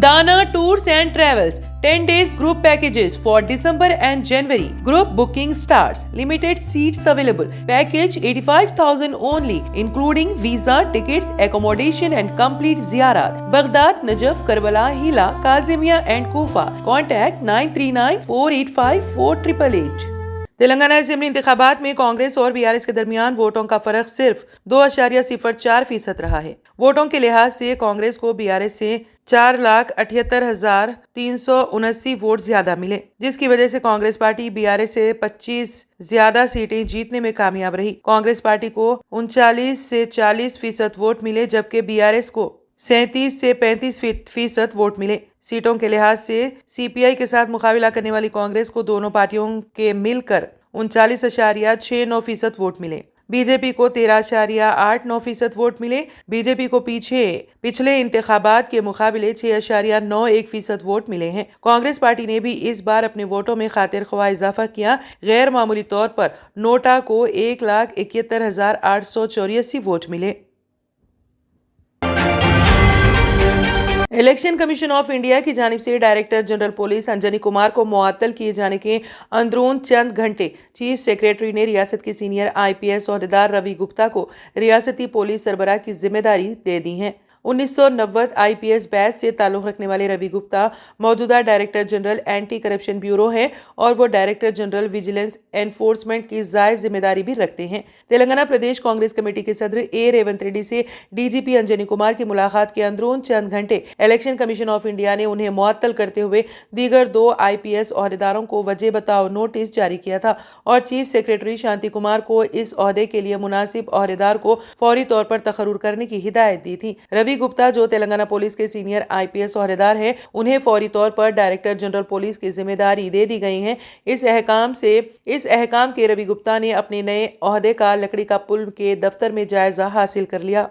Dana Tours and Travels 10 days group packages for December and January. Group booking starts. Limited seats available. Package 85,000 only, including visa, tickets, accommodation and complete ziyarat. Baghdad, Najaf, Karbala, Hila, Kazimia and Kufa. Contact 939-485-4888. Telangana assembly انتخابات میں کانگریس اور BRS کے درمیان ووٹوں کا فرق صرف 2.04% رہا ہے۔ ووٹوں کے لحاظ سے کانگریس کو BRS سے 4,78,379 ووٹ زیادہ ملے، جس کی وجہ سے کانگریس پارٹی BRS سے 25 زیادہ سیٹیں جیتنے میں کامیاب رہی۔ کانگریس پارٹی کو 39 سے 40% ووٹ ملے، جبکہ BRS کو 37 سے 35% ووٹ ملے۔ سیٹوں کے لحاظ سے CPI کے ساتھ مقابلہ کرنے والی کانگریس کو دونوں پارٹیوں کے مل کر 39.69% ووٹ ملے۔ بی جے پی کو 13.89% ووٹ ملے۔ بی جے پی کو پچھلے انتخابات کے مقابلے 6.91% ووٹ ملے ہیں۔ کانگریس پارٹی نے بھی اس بار اپنے ووٹوں میں خاطر خواہ اضافہ کیا۔ غیر معمولی طور پر نوٹا کو 1,71,884 ووٹ ملے۔ الیکشن کمیشن آف انڈیا کی جانب سے director general police Anjani Kumar کو معطل کیے جانے کے اندرون چند گھنٹے چیف سیکریٹری نے ریاست کے سینئر IPS عہدیدار روی گپتا کو ریاستی پولیس سربراہ کی ذمہ داری دے دی ہے۔ 1990 IPS بیچ سے تعلق رکھنے والے روی گپتا موجودہ director general anti corruption bureau ہیں اور وہ ڈائریکٹر جنرل ویجیلنس انفورسمنٹ کی زائد ذمہ داری بھی رکھتے ہیں۔ تلنگانہ پردیش کانگریس کمیٹی کے صدر ریونت ریڈی سے DGP انجنی کمار کی ملاقات کے اندرون چند گھنٹے الیکشن کمیشن آف انڈیا نے انہیں معطل کرتے ہوئے دیگر 2 IPS عہدیداروں کو وجہ بتاؤ نوٹس جاری کیا تھا اور چیف سیکریٹری شانتی کمار کو اس عہدے کے لیے مناسب عہدیدار کو فوری طور پر تقرر کرنے کی ہدایت دی تھی۔ روی گپتا جو تلنگانہ پولیس کے سینئر IPS عہدیدار ہیں، انہیں فوری طور پر ڈائریکٹر جنرل پولیس کی ذمہ داری دے دی گئی ہے۔ اس احکام کے روی گپتا نے اپنے نئے عہدے کا لکڑی کا پل کے دفتر میں جائزہ حاصل کر لیا۔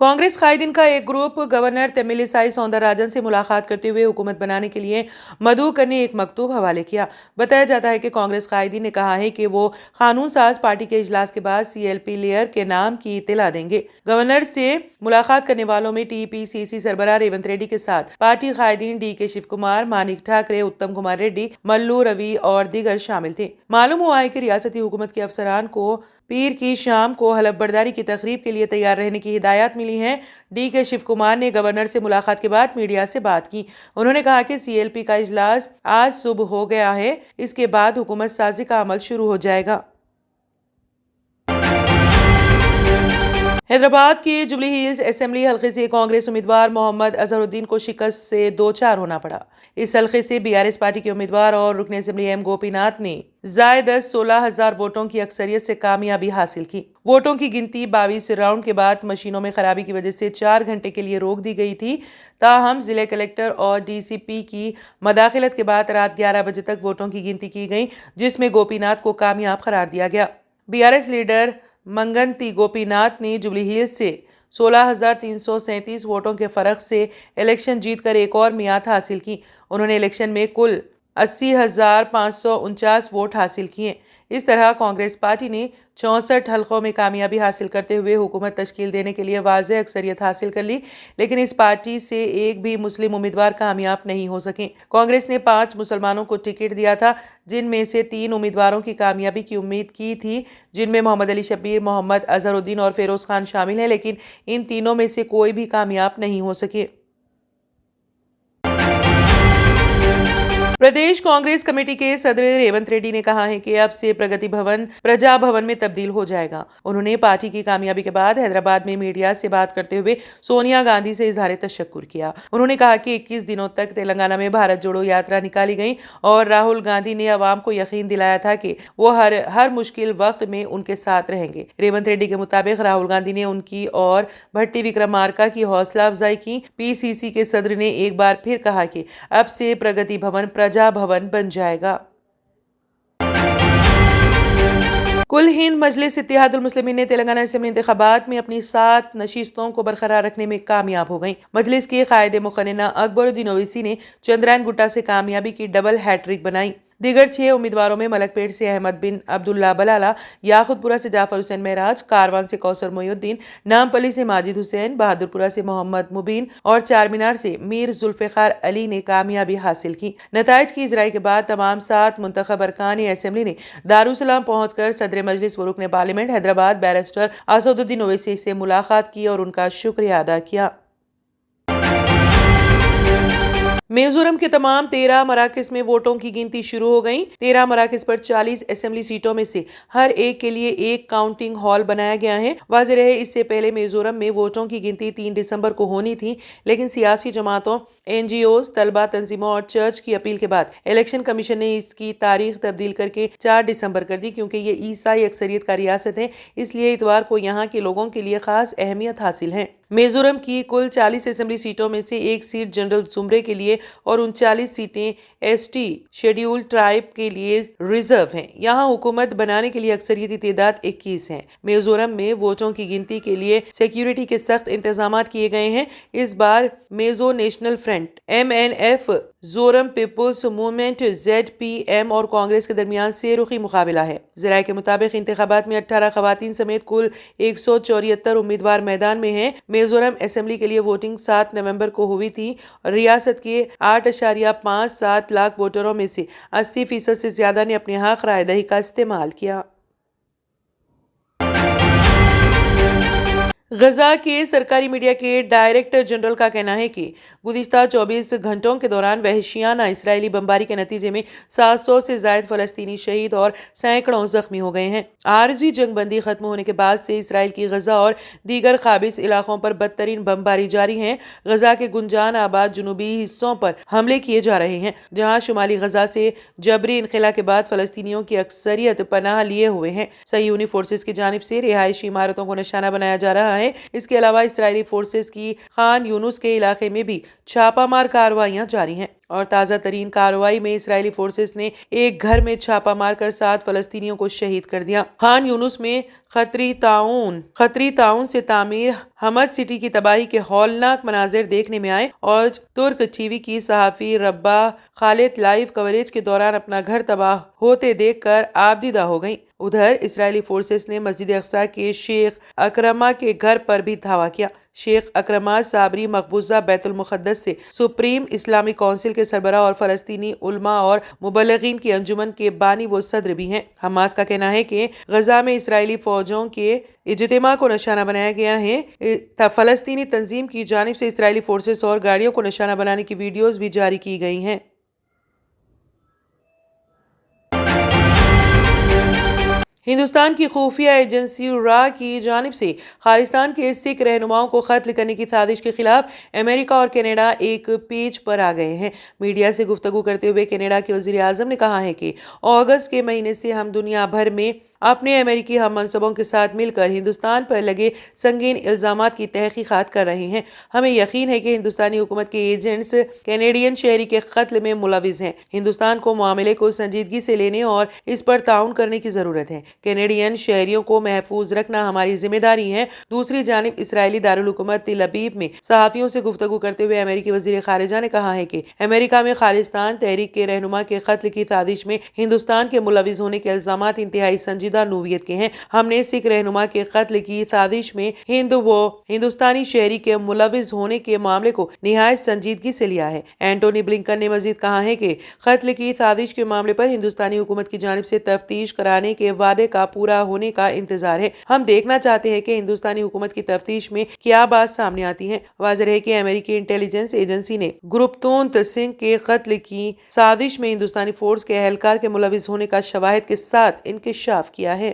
کانگریس قائدین کا ایک گروپ گورنر تمیلی سائی سوندر راجن سے ملاقات کرتے ہوئے حکومت بنانے کے لیے مدعو کرنے ایک مکتوب حوالے کیا۔ بتایا جاتا ہے کہ کانگریس قائدین نے کہا ہے کہ وہ قانون ساز پارٹی کے اجلاس کے بعد CLP لیئر کے نام کی اطلاع دیں گے۔ گورنر سے ملاقات کرنے والوں میں TPCC سربراہ ریونت ریڈی کے ساتھ پارٹی قائدین DK شیو کمار، مانک ٹھاکرے، اتم کمار ریڈی، ملو روی اور دیگر شامل تھے۔ معلوم ہوا ہے کہ ریاستی حکومت کے افسران کو پیر کی شام کو حلف برداری کی تقریب کے لیے تیار رہنے کی ہدایات ملی ہیں۔ DK شیو کمار نے گورنر سے ملاقات کے بعد میڈیا سے بات کی۔ انہوں نے کہا کہ CLP کا اجلاس آج صبح ہو گیا ہے، اس کے بعد حکومت سازی کا عمل شروع ہو جائے گا۔ حیدرآباد کے جوبلی ہلز اسمبلی حلقے سے کانگریس امیدوار محمد اظہر الدین کو شکست سے دوچار ہونا پڑا۔ اس حلقے سے BRS پارٹی کے امیدوار اور رکن اسمبلی M گوپی ناتھ نے زائد 16,000 ووٹوں کی اکثریت سے کامیابی حاصل کی۔ ووٹوں کی گنتی 22 راؤنڈ کے بعد مشینوں میں خرابی کی وجہ سے 4 گھنٹے کے لیے روک دی گئی تھی۔ تاہم ضلع کلکٹر اور DCP کی مداخلت کے بعد رات 11 بجے تک ووٹوں کی گنتی کی گئی، جس میں گوپی ناتھ کو کامیاب قرار دیا گیا۔ BRS لیڈر منگنتی گوپی ناتھ نے جوبلی ہلز سے 16,337 ووٹوں کے فرق سے الیکشن جیت کر ایک اور میعاد حاصل کی۔ انہوں نے الیکشن میں کل 80,549 ووٹ حاصل کیے۔ اس طرح کانگریس پارٹی نے 64 حلقوں میں کامیابی حاصل کرتے ہوئے حکومت تشکیل دینے کے لیے واضح اکثریت حاصل کر لی، لیکن اس پارٹی سے ایک بھی مسلم امیدوار کامیاب نہیں ہو سکے۔ کانگریس نے 5 مسلمانوں کو ٹکٹ دیا تھا، جن میں سے 3 امیدواروں کی کامیابی کی امید کی تھی، جن میں محمد علی شبیر، محمد اظہر الدین اور فیروز خان شامل ہیں، لیکن ان تینوں میں سے کوئی بھی کامیاب نہیں ہو سکے۔ پردیش کانگریس کمیٹی کے صدر ریونت ریڈی نے کہا ہے کہ اب سے پرگتی بھون پرجا بھون میں تبدیل ہو جائے گا۔ انہوں نے پارٹی کی کامیابی کے بعد حیدرآباد میں میڈیا سے بات کرتے ہوئے سونیا گاندھی سے اظہار تشکر کیا۔ انہوں نے کہا کہ 21 دنوں تک تلنگانہ میں بھارت جوڑو یاترا نکالی گئی اور راہل گاندھی نے عوام کو یقین دلایا تھا کہ وہ ہر مشکل وقت میں ان کے ساتھ رہیں گے۔ ریونت ریڈی کے مطابق راہل گاندھی نے ان کی اور بھٹی وکرمارکا کی حوصلہ افزائی کی۔ PCC کے صدر نے ایک بار پھر کہا کہ اب سے پرگتی بھون پرجا بھون بن جائے گا۔ کل ہند مجلس اتحاد المسلمین نے تلنگانہ اسمبلی انتخابات میں اپنی 7 نشستوں کو برقرار رکھنے میں کامیاب ہو گئیں۔ مجلس کے قائد مقننہ اکبر الدین اویسی نے چندرائن گٹا سے کامیابی کی ڈبل ہیٹرک بنائی۔ دیگر 6 امیدواروں میں ملک پیٹ سے احمد بن عبداللہ بلالہ، یاقوتپورہ سے جعفر حسین معراج، کاروان سے کوثر محی الدین، نامپلی سے ماجد حسین، بہادرپورہ سے محمد مبین اور چارمینار سے میر ذوالفقار علی نے کامیابی حاصل کی۔ نتائج کی اجرائی کے بعد تمام 7 منتخب ارکان اسمبلی نے دارالسلام پہنچ کر صدر مجلس و رکن پارلیمنٹ حیدرآباد بیرسٹر اسد الدین اویسی سے ملاقات کی اور ان کا شکریہ ادا کیا۔ میزورم کے تمام 13 مراکز میں ووٹوں کی گنتی شروع ہو گئی۔ 13 مراکز پر 40 اسمبلی سیٹوں میں سے ہر ایک کے لیے ایک کاؤنٹنگ ہال بنایا گیا ہے۔ واضح رہے اس سے پہلے میزورم میں ووٹوں کی گنتی 3 دسمبر کو ہونی تھی، لیکن سیاسی جماعتوں، این جی اوز، طلبہ تنظیموں اور چرچ کی اپیل کے بعد الیکشن کمیشن نے اس کی تاریخ تبدیل کر کے 4 دسمبر کر دی۔ کیونکہ یہ عیسائی اکثریت کا ریاست ہے، اس لیے اتوار کو یہاں کے لوگوں کے لیے خاص اہمیت حاصل ہے۔ میزورم کی کل 40 اسمبلی سیٹوں میں سے ایک سیٹ جنرل زمرے کے لیے اور 39 سیٹیں ایس ٹی شیڈیول ٹرائب کے لیے ریزرو ہیں۔ یہاں حکومت بنانے کے لیے اکثریتی تعداد 21 ہے۔ میزورم میں ووٹوں کی گنتی کے لیے سیکیورٹی کے سخت انتظامات کیے گئے ہیں۔ اس بار Mizo national front, MNF، Zoram peoples movement, ZPM اور کانگریس کے درمیان 3 رخی مقابلہ ہے۔ ذرائع کے مطابق انتخابات میں 18 خواتین سمیت کل 174 امیدوار میدان میں ہیں۔ میزورم اسمبلی کے لیے ووٹنگ 7 نومبر کو ہوئی تھی۔ ریاست کے 8.57 لاکھ ووٹروں میں سے 80% سے زیادہ نے اپنے حق رائے دہی کا استعمال کیا۔ غزہ کے سرکاری میڈیا کے ڈائریکٹر جنرل کا کہنا ہے کہ گزشتہ 24 گھنٹوں کے دوران وحشیانہ اسرائیلی بمباری کے نتیجے میں 700 سے زائد فلسطینی شہید اور سینکڑوں زخمی ہو گئے ہیں۔ عارضی جنگ بندی ختم ہونے کے بعد سے اسرائیل کی غزہ اور دیگر قابض علاقوں پر بدترین بمباری جاری ہے۔ غزہ کے گنجان آباد جنوبی حصوں پر حملے کیے جا رہے ہیں، جہاں شمالی غزہ سے جبری انخلا کے بعد فلسطینیوں کی اکثریت پناہ لیے ہوئے ہیں۔ صہیونی فورسز کی جانب سے رہائشی عمارتوں کو نشانہ بنایا جا رہا ہے۔ اس کے علاوہ اسرائیلی فورسز کی خان یونس کے علاقے میں بھی چھاپہ مار کارروائیاں جاری ہیں، اور تازہ ترین کارروائی میں اسرائیلی فورسز نے ایک گھر میں چھاپہ مار کر 7 فلسطینیوں کو شہید کر دیا۔ خان یونس میں خطری تعاون سے تعمیر حمد سٹی کی تباہی کے ہولناک مناظر دیکھنے میں آئے، اور ترک ٹی وی کی صحافی ربا خالد لائیو کوریج کے دوران اپنا گھر تباہ ہوتے دیکھ کر آبدیدہ ہو گئیں۔ ادھر اسرائیلی فورسز نے مسجد اقصی کے شیخ اکرمہ کے گھر پر بھی دھاوا کیا۔ شیخ اکرمہ صابری مقبوضہ بیت المقدس سے سپریم اسلامک کونسل کے سربراہ اور فلسطینی علماء اور مبلغین کی انجمن کے بانی و صدر بھی ہیں۔ حماس کا کہنا ہے کہ غزہ میں اسرائیلی فوجوں کے اجتماع کو نشانہ بنایا گیا ہے۔ فلسطینی تنظیم کی جانب سے اسرائیلی فورسز اور گاڑیوں کو نشانہ بنانے کی ویڈیوز بھی جاری کی گئی ہیں۔ ہندوستان کی خفیہ ایجنسی را کی جانب سے خالصتان کے سکھ رہنماؤں کو قتل کرنے کی سازش کے خلاف امریکہ اور کینیڈا ایک پیج پر آ گئے ہیں۔ میڈیا سے گفتگو کرتے ہوئے کینیڈا کے وزیر اعظم نے کہا ہے کہ اگست کے مہینے سے ہم دنیا بھر میں اپنے امریکی ہم منصبوں کے ساتھ مل کر ہندوستان پر لگے سنگین الزامات کی تحقیقات کر رہے ہیں۔ ہمیں یقین ہے کہ ہندوستانی حکومت کے ایجنٹس کینیڈین شہری کے قتل میں ملوث ہیں۔ ہندوستان کو معاملے کو سنجیدگی سے لینے اور اس پر تعاون کرنے کی ضرورت ہے۔ کینیڈین شہریوں کو محفوظ رکھنا ہماری ذمہ داری ہے۔ دوسری جانب اسرائیلی دارالحکومت تل ابیب میں صحافیوں سے گفتگو کرتے ہوئے امریکی وزیر خارجہ نے کہا ہے کہ امریکہ میں خالصتان تحریک کے رہنما کے قتل کی سازش میں ہندوستان کے ملوث ہونے کے الزامات انتہائی سنجیدہ نوعیت کے ہیں۔ ہم نے سکھ رہنما کے قتل کی سازش میں ہندوستانی شہری کے ملوث ہونے کے معاملے کو نہایت سنجیدگی سے لیا ہے۔ اینٹونی بلنکن نے مزید کہا ہے کہ قتل کی سازش کے معاملے پر ہندوستانی حکومت کی جانب سے تفتیش کرانے کے وعدے کا پورا ہونے کا انتظار ہے۔ ہم دیکھنا چاہتے ہیں کہ ہندوستانی حکومت کی تفتیش میں کیا بات سامنے آتی ہے۔ واضح ہے کہ امریکی انٹیلیجنس ایجنسی نے گروپتونت سنگھ کے قتل کی سازش میں ہندوستانی فورس کے اہلکار کے ملوث ہونے کا شواہد کے ساتھ انکشاف کیا ہے۔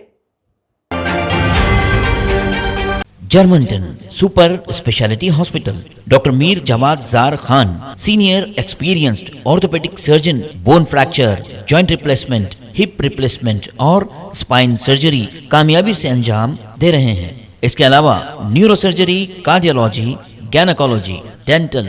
جرمنٹن super speciality hospital, doctor Mir Jawad Zar Khan, senior experienced orthopaedic surgeon, bone fracture, joint replacement, hip replacement اور اسپائن سرجری کامیابی سے انجام دے رہے ہیں۔ اس کے علاوہ neuro surgery, cardiology, gynaecology, dental,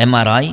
MRI,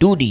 2D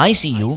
ICU